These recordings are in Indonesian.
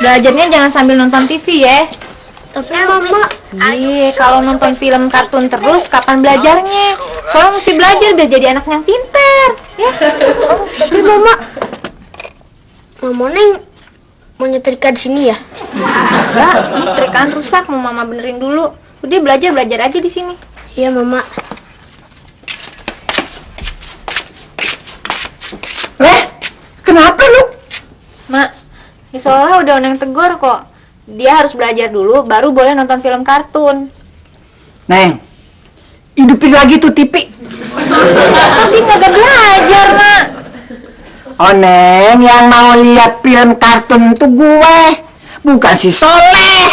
Belajarnya jangan sambil nonton TV ya. Tapi Mama, kalau nonton film kartun terus kapan belajarnya? Soalnya mesti belajar biar jadi anak yang pintar, ya. Tapi Mama Neng mau nyetrika di sini ya? Enggak, ini setrikaan rusak, mau Mama benerin dulu. Udah belajar aja di sini. Iya Mama. Kenapa lu? Mak, ya soalnya udah Oneng tegur kok. Dia harus belajar dulu, baru boleh nonton film kartun. Neng, hidupin lagi tuh TV. Tapi nggak belajar, Mak. Oh Neng, yang mau lihat film kartun tuh gue, bukan si Soleh.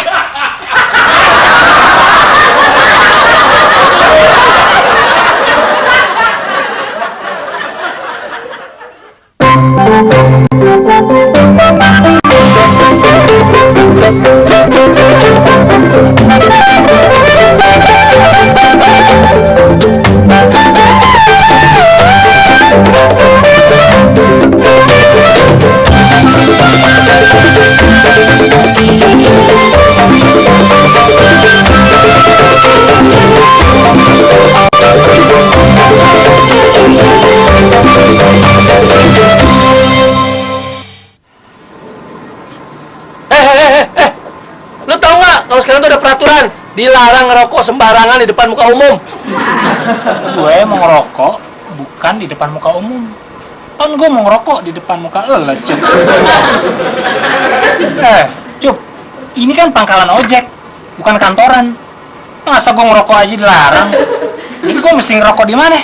Lu tau nggak kalau sekarang tuh ada peraturan dilarang ngerokok sembarangan di depan muka umum. Gue mau ngerokok bukan di depan muka umum. Kan gue mau ngerokok di depan muka lo, Cup. Cup, ini kan pangkalan ojek, bukan kantoran. Masa gue ngerokok aja dilarang? Jadi gue mesti ngerokok di mana?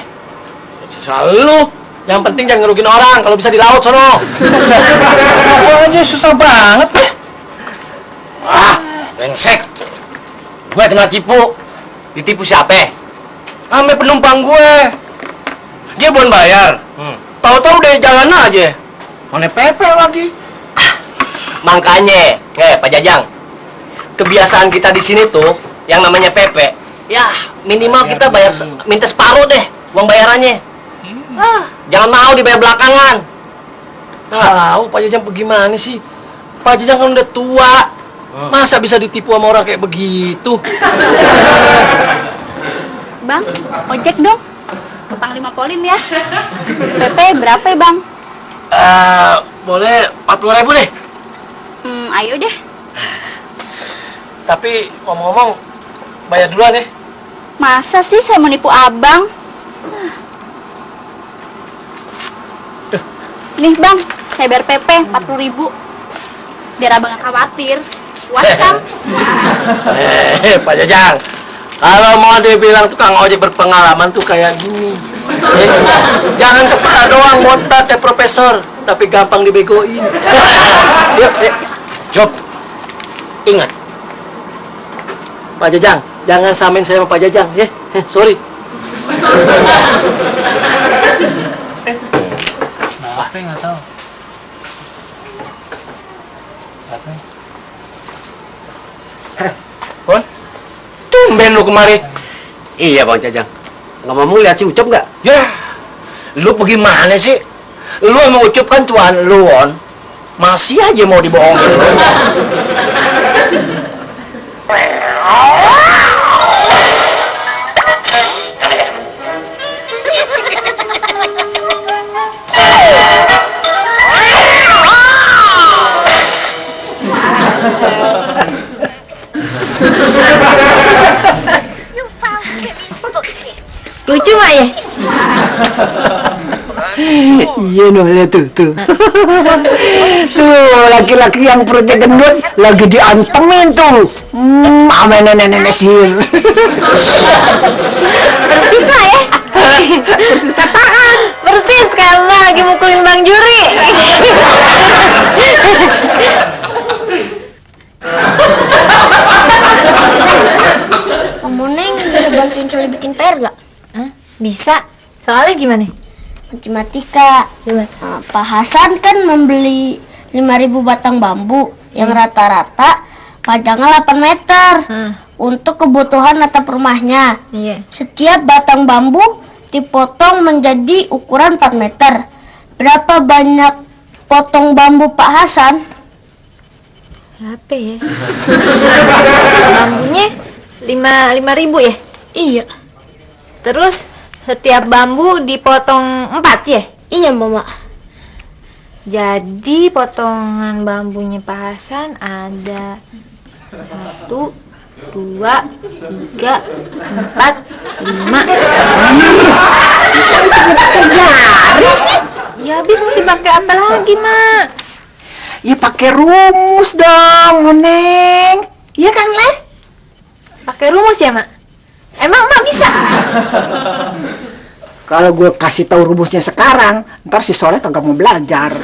Selalu. Yang penting jangan ngerugin orang. Kalau bisa di laut sono. Ngerokok aja susah banget deh. Brengsek. Gue kena tipu. Ditipu siapa? Ame penumpang gue. Dia belum bayar. Tahu-tahu udah jalan aja. Mana PP lagi. Makanya, Pak Jajang. Kebiasaan kita di sini tuh yang namanya PP. Ya, minimal kita bayar minta separuh deh uang bayarannya. Jangan mau dibayar belakangan. Tahu Pak Jajang bagaimana sih? Pak Jajang kan udah tua. Masa bisa ditipu sama orang kayak begitu? Bang, ojek dong. Utang 5 koin ya. PP berapa ya, Bang? Boleh 40.000 deh. Ayo deh. Tapi ngomong-ngomong, bayar duluan ya. Masa sih saya menipu abang? Nih bang, saya bayar PP 40.000. Biar abang gak khawatir. Puas kan? Pak Jajang, kalau mau dibilang tukang ojek berpengalaman tuh kayak gini. Jangan kepala doang botak kayak profesor, tapi gampang dibegoin. Yuk, Job, ingat, Pak Jajang, jangan samain saya sama Pak Jajang, ya. Sorry. Apa nggak tahu? Apa? Bon, tumben lu kemari. Iya Bang Jajang. Nggak mau lihat si Ucup nggak? Ya, lu bagaimana sih? Lu emang Ucup kan tuan lu, On. Masih aja mau dibohongin. Lucu Mak ya? Iya noh, lihat tuh. Tuh laki-laki yang perutnya gendut lagi diantemin tuh. Sama nenek-nenek sihir. Persis Mak ya? Persis apaan? Persis kayak Mak lagi mukulin Bang Juri. Kamu Neng bisa bantuin Soli bikin PR gak? Bisa. Soalnya gimana? Matematika. Pak Hasan kan membeli 5.000 batang bambu yang rata-rata panjangnya 8 meter untuk kebutuhan atap rumahnya. Iya. Setiap batang bambu dipotong menjadi ukuran 4 meter. Berapa banyak potong bambu Pak Hasan? Berapa ya? Bambunya 5.000 ya? Iya. Terus setiap bambu dipotong 4 ya? Iya, Mama. Jadi potongan bambunya Pak Hasan ada 1, 2, 3, 4, 5. Bisa pakai jari sih? Ya habis mesti pakai apa lagi, Mak? Ya pakai rumus dong, Neng. Iya kan, Leh? Pakai rumus ya, Mak? Emang Mak bisa? Kalau gue kasih tahu rumusnya sekarang, ntar si Soleh kagak mau belajar.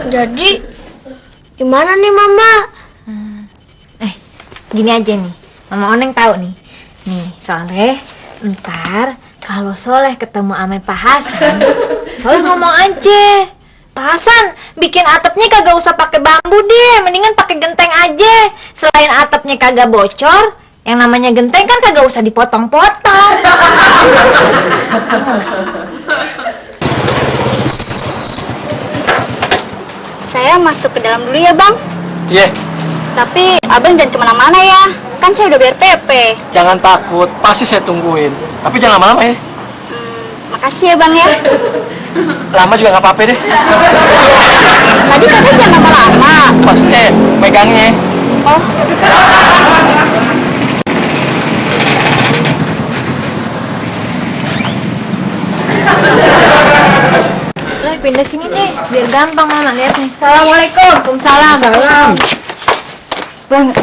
Jadi gimana nih, Mama? Gini aja nih, Mama Oneng tahu nih. Nih, Soleh, ntar kalau Soleh ketemu sama Pak Hasan, Soleh ngomong aja, Pak Hasan, bikin atapnya kagak usah pakai bambu deh, mendingan pakai genteng aja. Selain atapnya kagak bocor, yang namanya genteng kan kagak usah dipotong-potong. Saya masuk ke dalam dulu ya, Bang. Iya, Tapi abang jangan kemana-mana ya. Kan saya udah bayar PP. jangan takut, pasti saya tungguin. Tapi jangan lama-lama ya. Makasih ya, Bang ya. Lama juga nggak apa-apa deh. Tadi katanya jangan lama-lama. Maksudnya megangnya. Oh, Lah pindah sini deh, biar gampang Mama lihat nih. Assalamualaikum. Waalaikumsalam. Salam. Bang,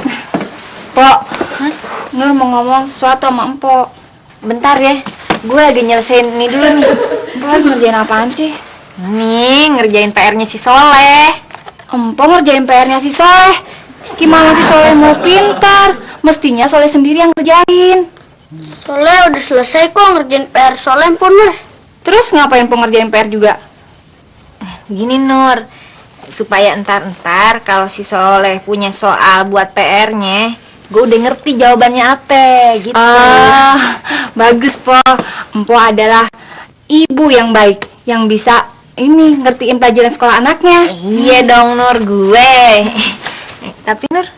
Pok, Nur mau ngomong sesuatu sama Empok. Bentar ya, gue lagi nyelesain ini dulu nih. Empok lagi ngerjain apaan sih? Nih, ngerjain PR-nya si Soleh. Empok ngerjain PR-nya si Soleh. Gimana si Soleh mau pintar? Mestinya Soleh sendiri yang ngerjain. Soleh udah selesai kok ngerjain PR Soleh pun, Mah. Terus ngapain Empok ngerjain PR juga? Gini Nur, supaya entar kalau si Soleh punya soal buat PR-nya, gue udah ngerti jawabannya apa gitu. Bagus, Po. Empok adalah ibu yang baik, yang bisa ngertiin pelajaran sekolah anaknya. Iya dong Nur, gue. Tapi Nur,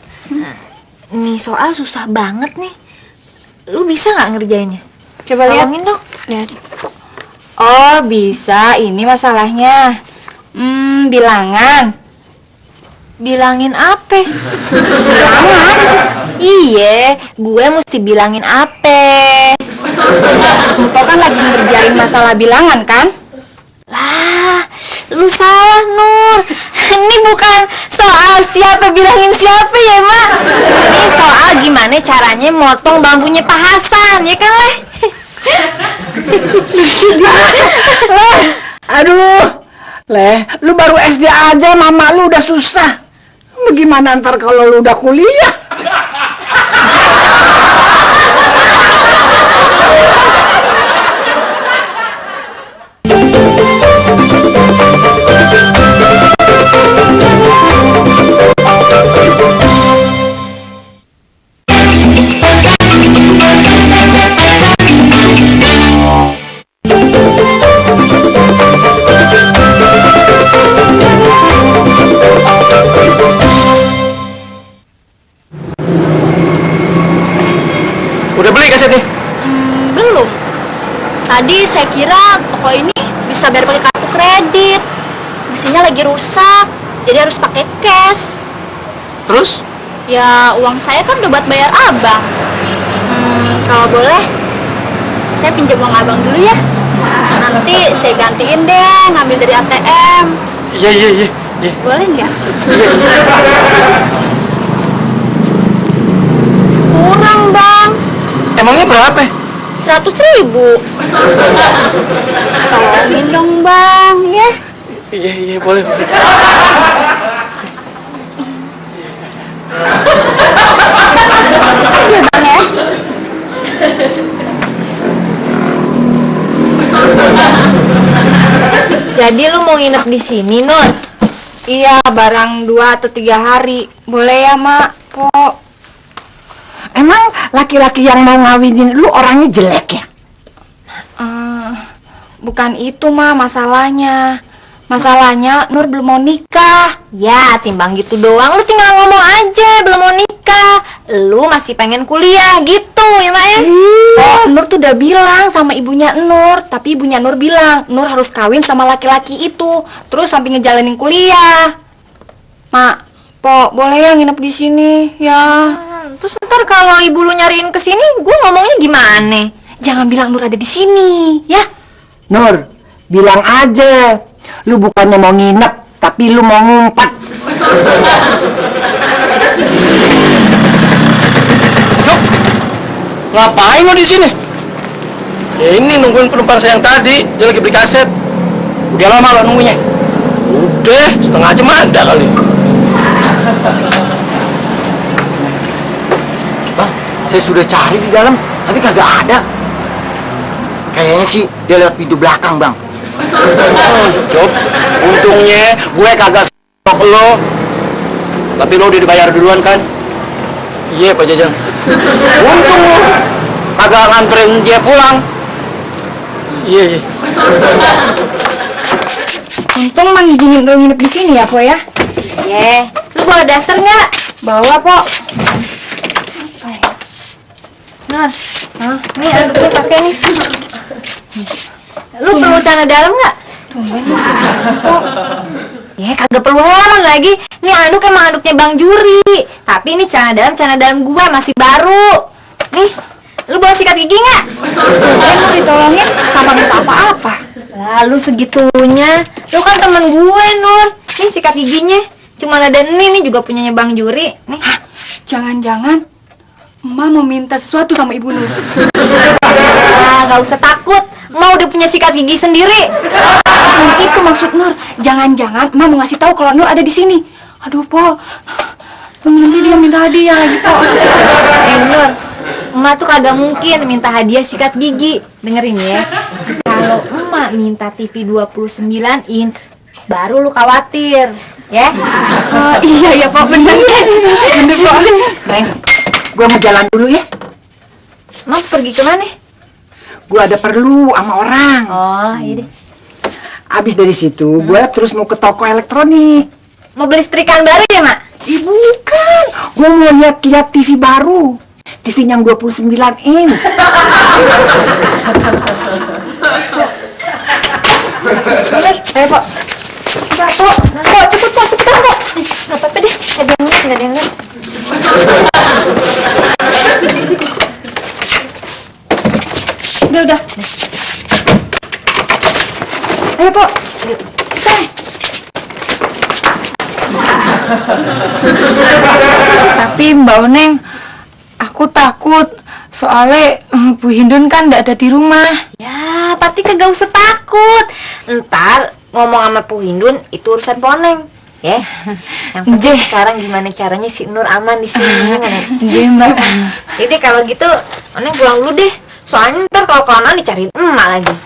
nih soal susah banget nih. Lu bisa nggak ngerjainnya? Coba lihat. Tolongin dong. Lihat. Oh, bisa. Ini masalahnya. Bilangan. Bilangin apa? Bilangan? Iya, gue mesti bilangin apa? Empok kan lagi ngerjain masalah bilangan, kan? Lah, lu salah Nur. Ini bukan soal siapa bilangin siapa ya Mak. Ini soal gimana caranya motong bambunya Pak Hasan, ya kan Leh? Aduh, Leh, lu baru SD aja, mama lu udah susah. Bagaimana ntar kalau lu udah kuliah? Udah beli kasetnya? belum. Tadi saya kira toko ini bisa bayar pakai kartu kredit. Mesinnya lagi rusak, jadi harus pakai cash. Terus? Ya uang saya kan udah buat bayar abang. Kalau boleh, saya pinjam uang abang dulu ya. Nanti saya gantiin deh, ngambil dari ATM. Iya, iya, iya. Iya. Boleh nggak? Kurang bang, Emangnya berapa? 100.000. Tolongin dong bang, ya. Iya, iya, boleh, boleh. Makasih ya bang ya. Jadi lu mau nginep di sini Nur? Iya, barang 2 atau 3 hari. Boleh ya, Mak? Po. Emang laki-laki yang mau ngawinin lu orangnya jelek ya? Bukan itu mah masalahnya. Masalahnya Nur belum mau nikah. Ya, timbang gitu doang. Lu tinggal ngomong aja, belum mau nikah. Lu masih pengen kuliah, gitu ya, Mak ya? Oh, Nur tuh udah bilang sama ibunya Nur. Tapi ibunya Nur bilang, Nur harus kawin sama laki-laki itu. Terus sampai ngejalanin kuliah. Mak, Po, boleh ya nginep di sini, ya? Terus ntar kalau ibu lu nyariin ke sini, gue ngomongnya gimana? Jangan bilang Nur ada di sini, ya? Nur, bilang aja, lu bukannya mau nginep, tapi lu mau ngumpat. Yuk, ngapain lo di sini? Ya ini nungguin penumpang saya yang tadi, dia lagi beli kaset. Udah lama lo nunggunya? Udah, setengah jam ada kali. Bang, saya sudah cari di dalam, tapi kagak ada. Kayaknya sih dia lewat pintu belakang, Bang. Job, untungnya gue kagak stok lo. Tapi lo udah dibayar duluan kan? Iya Pak Jajang. Untung lo kagak nganterin dia pulang. Iya. Untung Mang izinin lu nginep di sini ya, Po ya? Ye, lu bawa daster nggak? Bawa, Po. Nur, nih anduknya pakai nih. Lu perlu celana dalam nggak? Ya kagak perlu heran lagi. Nih anduk emang anduknya Bang Juri. Tapi ini celana dalam gue masih baru. Nih, lu bawa sikat gigi nggak? Mau ditolongin tanpa minta apa-apa. Lalu segitunya. Lu kan temen gue, Nur. Nih sikat giginya. Cuma ada nih juga punyanya Bang Juri. Nih. Hah? Jangan-jangan Emak mau minta sesuatu sama Ibu Nur. Nggak usah takut. Emak udah punya sikat gigi sendiri. Itu maksud Nur. Jangan-jangan Emak mau ngasih tahu kalau Nur ada di sini. Aduh, Po. Nanti dia minta hadiah lagi, Po. Nur, Emak tuh kagak mungkin minta hadiah sikat gigi. Dengerin ya. Kalau Emak minta TV 29 inch, baru lu khawatir, ya? Iya, Po. Bener. Bener, Po. Neng, gue mau jalan dulu ya. Emak pergi kemana? Gue ada perlu sama orang. Oh, iya deh. Abis dari situ, gue terus mau ke toko elektronik. Mau beli setrikaan baru ya, Mak? Ih, bukan. Gue mau lihat TV baru. TV yang 29 inch. Ayo, Po. Po, cepet, Po. Cepetan, Po. Nggak apa-apa deh. Nggak ada yang lihat. Udah. Ayo, Po. Tapi Mbak Oneng, aku takut. Soalnya Bu Hindun kan nggak ada di rumah. Ya, Pati kagak usah takut. Ntar ngomong sama Bu Hindun itu urusan Poneng, ya. Yang penting sekarang gimana caranya si Nur aman di sini. Iya, Mbak. Jadi kalau gitu, Oneng pulang dulu deh. Soalnya ntar kalau kelamaan dicariin emak lagi.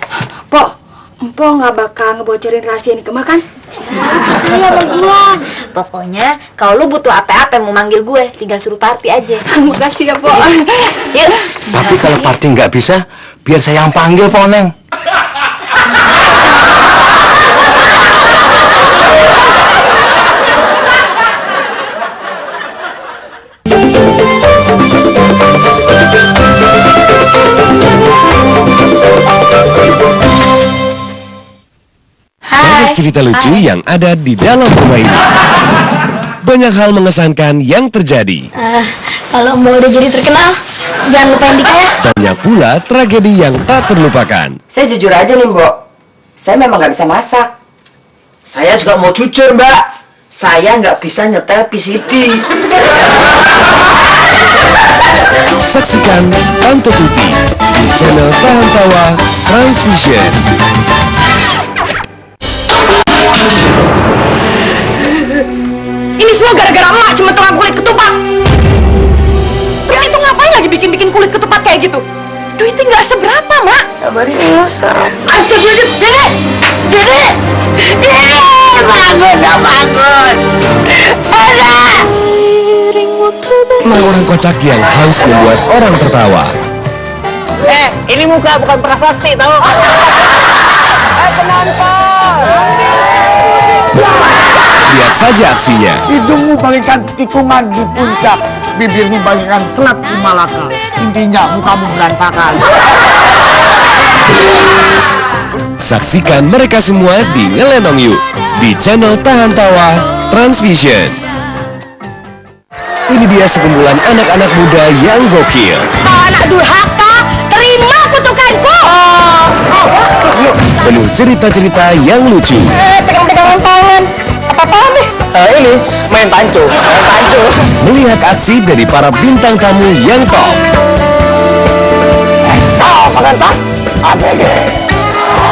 Po nggak bakal ngebocorin rahasia ini ke Mbak kan? Percaya sama gua. Pokoknya kalau lu butuh apa-apa yang mau manggil gue, tinggal suruh Parti aja. Makasih ya, Po. Yuk. Tapi kalau Parti nggak bisa, biar saya yang panggil, Poneng. Banyak cerita lucu yang ada di dalam rumah ini. Banyak hal mengesankan yang terjadi. Kalau Mbak udah jadi terkenal, jangan lupain Dika ya. Banyak pula tragedi yang tak terlupakan. Saya jujur aja nih, Mbok. Saya memang nggak bisa masak. Saya juga mau jujur, Mbak. Saya nggak bisa nyetel PCD. Saksikan Tante Tuti di channel Tahan Tawa Transvision. Ini semua gara-gara emak cuma tukang kulit ketupat. Terus itu ngapain lagi bikin kulit ketupat kayak gitu? Duitnya nggak seberapa, Mak. Sabarin ya, Dede! bangun. Iring waktu Emang orang kocak yang haus membuat orang tertawa. Ini muka bukan prasasti tau. Lihat saja aksinya. Hidungmu bagaikan tikungan di puncak, bibirmu bagaikan selat di Malaka. Intinya mukamu berantakan. Saksikan mereka semua di Ngelenong Yuk di channel Tahan Tawa Transvision. Ini dia sekumpulan anak-anak muda yang gokil. Kau anak durhaka, terima kutukanku. Penuh cerita-cerita yang lucu. Pegang-pegangan tangan. Apa-apaan nih? Ini main panco. Melihat aksi dari para bintang tamu yang top.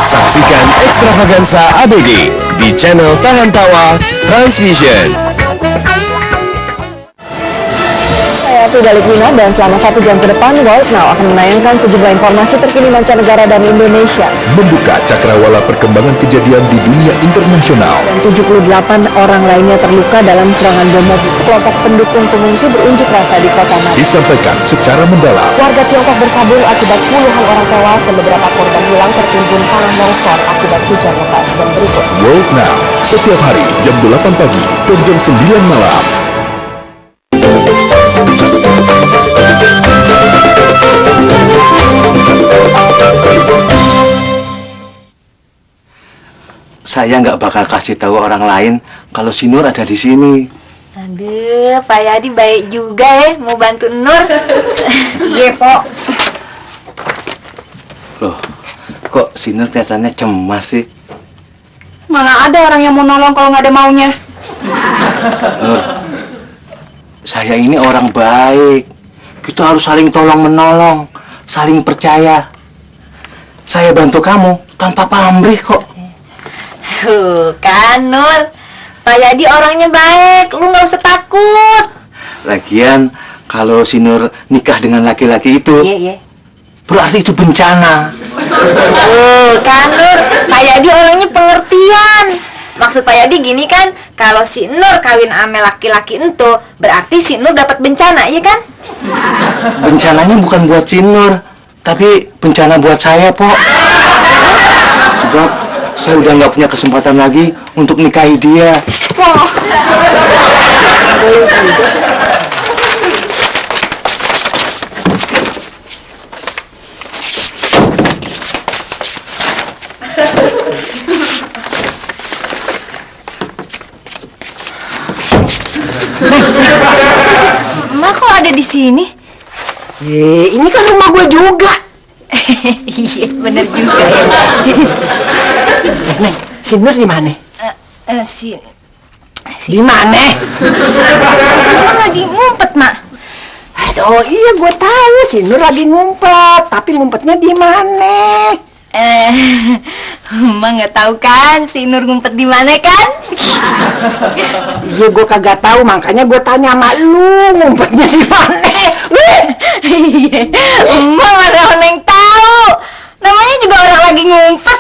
Saksikan Ekstravaganza ABG di channel Tahan Tawa Transvision. Saya Frida Likwina dan selama 1 jam ke depan World Now akan menayangkan sejumlah informasi terkini mancanegara dan Indonesia. Membuka cakrawala perkembangan kejadian di dunia internasional. Dan 78 orang lainnya terluka dalam serangan bom mobil. Sekelompok pendukung pengungsi berunjuk rasa di kota Madrid. Disampaikan secara mendalam. Warga Tiongkok berkabung akibat puluhan orang tewas dan beberapa korban hilang tertimbun tanah longsor akibat hujan lebat. Dan berikut World Now, setiap hari jam 8 pagi dan jam 9 malam. Saya nggak bakal kasih tahu orang lain kalau si Nur ada di sini. Aduh, Pak Yadi baik juga ya, mau bantu Nur. Iya, Pok. Loh, kok si Nur kelihatannya cemas sih? Mana ada orang yang mau nolong kalau nggak ada maunya? Nur, saya ini orang baik. Kita harus saling tolong-menolong, saling percaya. Saya bantu kamu tanpa pamrih kok. Tuh kan Nur, Pak Yadi orangnya baik, lu nggak usah takut. Lagian kalau si Nur nikah dengan laki-laki itu, Iya. berarti itu bencana. Tuh kan Nur, Pak Yadi orangnya pengertian. Maksud Pak Yadi gini kan, kalau si Nur kawin sama laki-laki itu, berarti si Nur dapat bencana, iya kan? Bencananya bukan buat si Nur, tapi bencana buat saya, Pok. Sebab saya udah nggak punya kesempatan lagi untuk nikahi dia. Emak kok ada di sini? Ini kan rumah gue juga. Iya, bener juga ya. Neng, si Nur di mana? Di mana? Nur lagi ngumpet, Mak. Aduh, iya gue tahu si Nur lagi ngumpet, tapi ngumpetnya di mana? Emak nggak tahu kan si Nur ngumpet di mana kan? Iya gue kagak tahu, makanya gue tanya sama lu ngumpetnya di mana? Iya, Emak mana orang yang tahu. Namanya juga orang lagi ngumpet.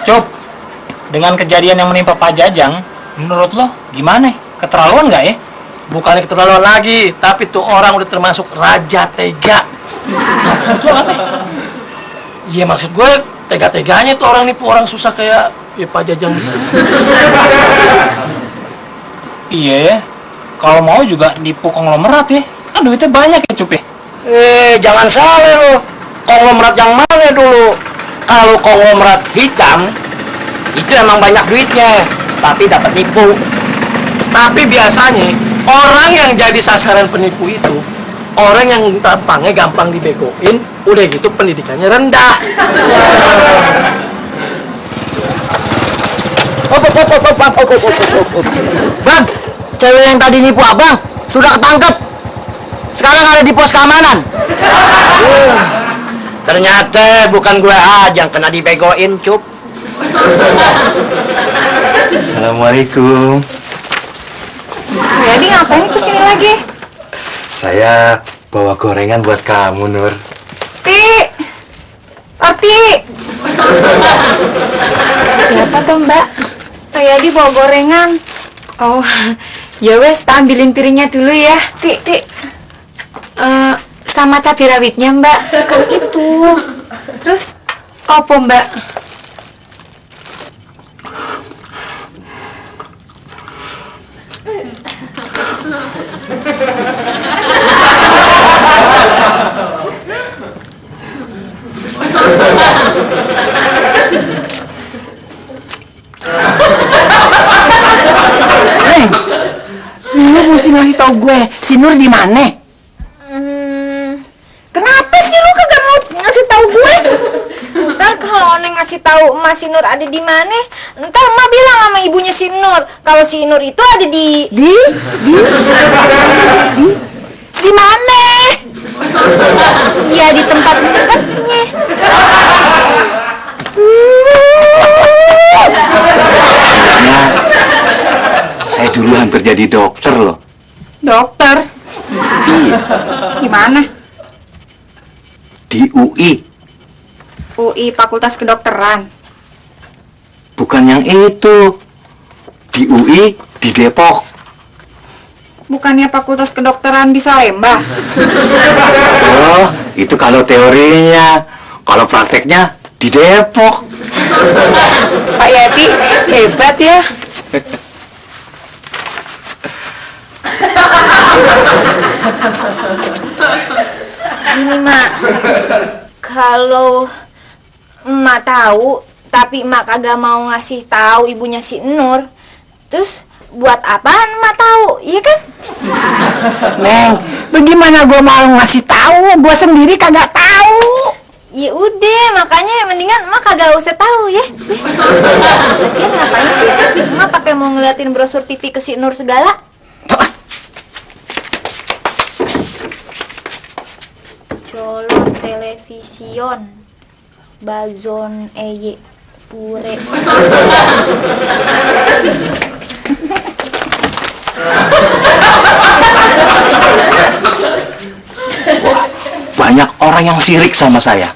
Cop, dengan kejadian yang menimpa Pak Jajang, menurut lo gimana? Keterlaluan nggak ya? Bukannya keterlaluan lagi, tapi tuh orang udah termasuk raja tega. Maksud lo apa? Iya, maksud gue tega-teganya tuh orang nipu orang susah kayak ya Pak Jajang. Iya ya, kalau mau juga nipu konglomerat ya. Kan duitnya banyak ya, Cup ya? Jangan salah lo. Konglomerat yang mana dulu? Kalau konglomerat hitam, itu emang banyak duitnya, tapi dapat nipu. Tapi biasanya orang yang jadi sasaran penipu itu orang yang tampangnya gampang dibegoin, udah gitu pendidikannya rendah. Bang, cewek yang tadi nipu abang sudah ketangkep. Sekarang ada di pos keamanan. Ternyata bukan gue aja yang kena dibegoin, Cup. Assalamualaikum. Jadi ngapain kesini lagi? Saya bawa gorengan buat kamu, Nur. Arti. Apa tuh Mbak? Pak Yadi bawa gorengan. Oh, Ya wes, tak ambilin piringnya dulu ya. Tik. Sama cabai rawitnya, Mbak. Kan itu. Terus apa, Mbak? Lu mesti ngasih tau gue, si Nur di mana? Kenapa sih lu kagak mau ngasih tahu gue? Ntar kalau Neng ngasih tahu Emak si Nur ada di mana, ntar Emak bilang sama ibunya si Nur kalau si Nur itu ada di mana? Iya, di tempat ngumpetnya. Saya dulu hampir jadi dokter loh. Dokter? Iya, Di mana? di UI. UI Fakultas Kedokteran. Bukan yang itu. Di UI di Depok. Bukannya Fakultas Kedokteran di Salemba? Oh, itu kalau teorinya. Kalau prakteknya di Depok. Pak Yati hebat ya. Gini, Mak, kalau Emak tahu tapi Emak kagak mau ngasih tahu ibunya si Nur, terus buat apaan Emak tahu, iya kan? Neng, bagaimana gue mau ngasih tahu? Gue sendiri kagak tahu. Ya udah, makanya mendingan Emak kagak usah tahu ya. Lagian ngapain sih Emak pakai mau ngeliatin brosur TV ke si Nur segala? Color television Bazon Eye Pure. Banyak orang yang sirik sama saya.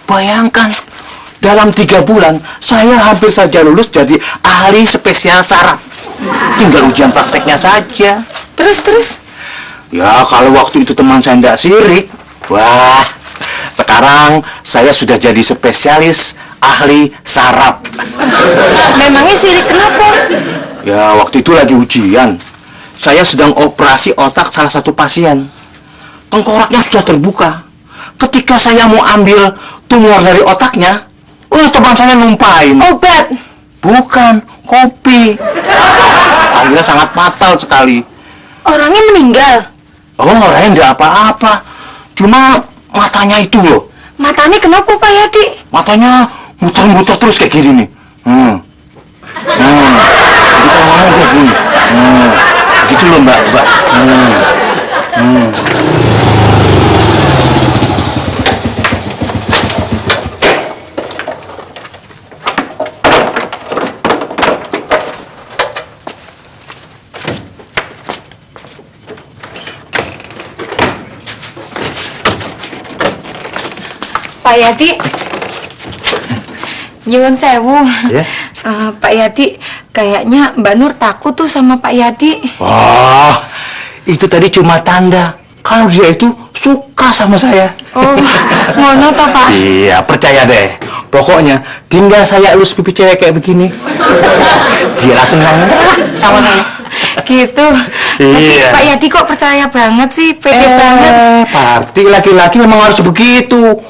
Bayangkan, dalam 3 bulan saya hampir saja lulus jadi ahli spesial saraf. Tinggal ujian prakteknya saja. Terus? Ya, kalau waktu itu teman saya tidak sirik, wah, sekarang saya sudah jadi spesialis ahli saraf. Memangnya sirik kenapa? Ya, waktu itu lagi ujian. Saya sedang operasi otak salah satu pasien. Tengkoraknya sudah terbuka. Ketika saya mau ambil tumor dari otaknya, teman saya numpain. Obat? Bukan, kopi. Akhirnya sangat fatal sekali. Orangnya meninggal? Oh, orangnya tidak apa-apa. Cuma matanya itu loh. Matanya kenapa, Pak Yati? Matanya muter-muter terus kayak gini nih. Jadi kalau ngomong kayak gini. Gitu loh, Mbak. Pak Yati, nyuwun sewu. Ya? Pak Yati, kayaknya Mbak Nur takut tuh sama Pak Yati. Wah, itu tadi cuma tanda kalau dia itu suka sama saya. Oh, ngono toh, Pak? Iya, percaya deh. Pokoknya tinggal saya elus pipi cewek kayak begini, dia langsung ngomong sama saya. Gitu. Iya. Tapi Pak Yati kok percaya banget sih, pede banget. Parti laki-laki memang harus begitu.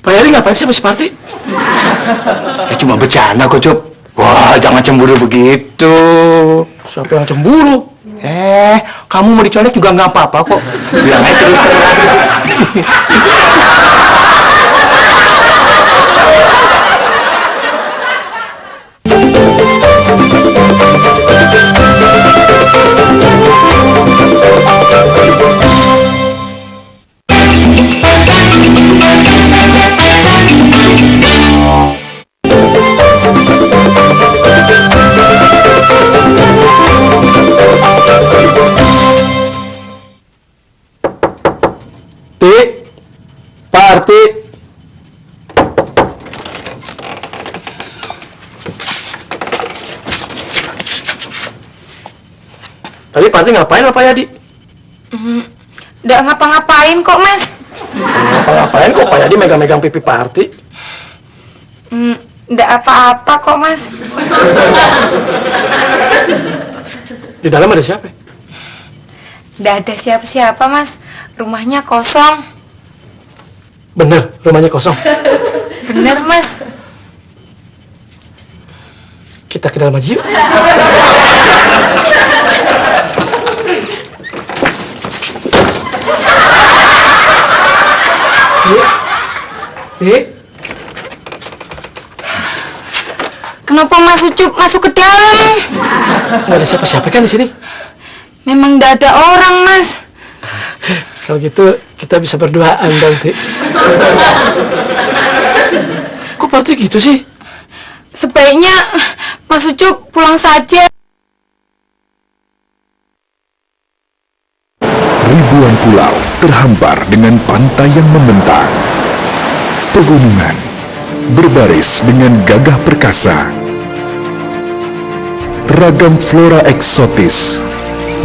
Pak Yari ngapain sih masih party? Saya cuma bercanda kok, Cuk. Wah, jangan cemburu begitu. Siapa yang cemburu? Kamu mau dicolek juga nggak apa-apa kok. Bilang aja terus terang. Parti. Tadi Parti ngapain Pak Yadi? Nggak ngapa-ngapain kok, Mas. Ngapa-ngapain kok Pak Yadi megang-megang pipi Parti? Nggak apa-apa kok, Mas. Di dalam ada siapa? Nggak ada siapa-siapa, Mas. Rumahnya kosong. Bener, rumahnya kosong. Bener, Mas. Kita ke dalam aja yuk. Kenapa Mas Ucup masuk ke dalam? Nggak ada siapa-siapa kan di sini? Memang nggak ada orang, Mas. Kalau gitu kita bisa berduaan dong, Ti. Kok Parti gitu sih? Sebaiknya Mas Ucup pulang saja. Ribuan pulau terhampar dengan pantai yang membentang. Pegunungan berbaris dengan gagah perkasa. Ragam flora eksotis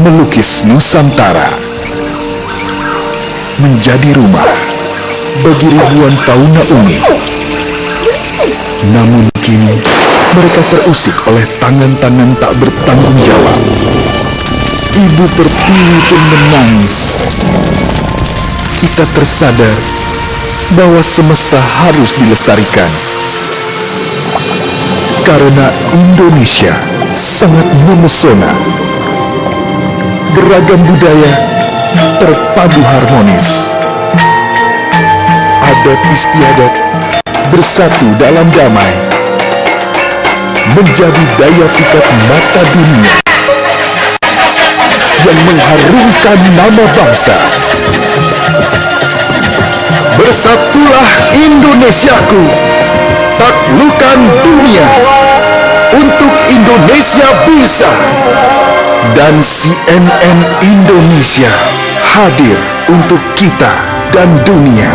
melukis Nusantara. Menjadi rumah bagi ribuan fauna unik. Namun kini mereka terusik oleh tangan-tangan tak bertanggung jawab. Ibu Pertiwi pun menangis. Kita tersadar bahwa semesta harus dilestarikan. Karena Indonesia sangat memesona. Beragam budaya terpadu harmonis. Adat istiadat bersatu dalam damai. Menjadi daya pikat mata dunia yang mengharumkan nama bangsa. Bersatulah Indonesiaku, taklukkan dunia. Untuk Indonesia bisa. Dan CNN Indonesia hadir untuk kita dan dunia.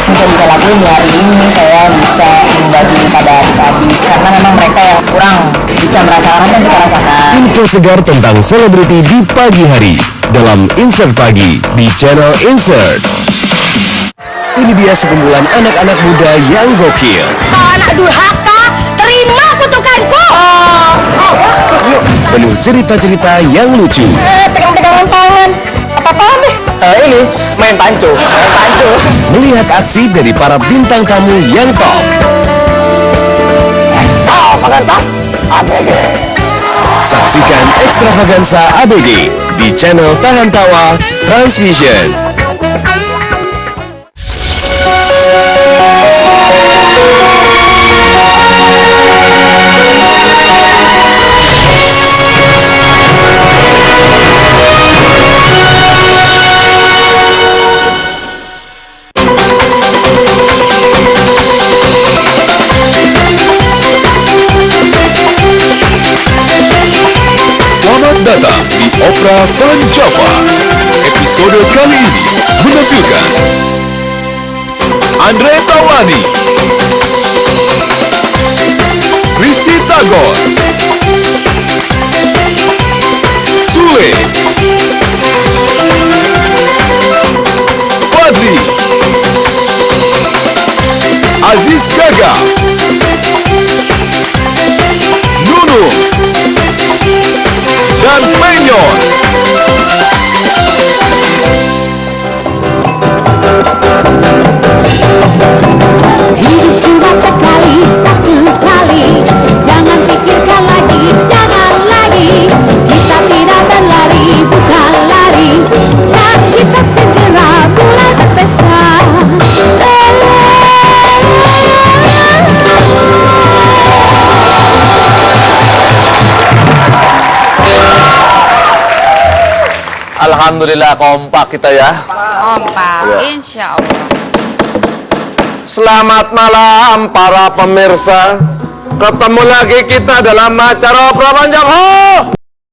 Bisa lakuin di hari ini, saya bisa membagi pada adik-adik karena memang mereka yang kurang bisa merasakan apa yang kita rasakan. Info segar tentang selebriti di pagi hari dalam Insert Pagi di channel Insert. Ini dia sekumpulan anak-anak muda yang gokil. Kau anak durhaka, terima kutukanku. Penuh cerita-cerita yang lucu. Pegang-pegangan tangan. Apa-apaan nih? Ini main panco. Melihat aksi dari para bintang tamu yang top. Makan tak? ABG. Saksikan Ekstravaganza ABG di channel Tahan Tawa Transvision. Selamat datang di Opera Van Java. Episode kali ini menampilkan Andre Taulani, Kristi Tagor, Sule, Fadli, Aziz Gaga, Nunu, dan Penyon. Hidup cuma sekali, satu kali. Jangan pikirkan lagi, jangan lagi. Kita tidak berlari, bukan lari. Dan kita segera mulai berpesta. Alhamdulillah kompak kita ya. Kompak, Ya. insya Allah. Selamat malam para pemirsa. Ketemu lagi kita dalam acara Opera Van Java.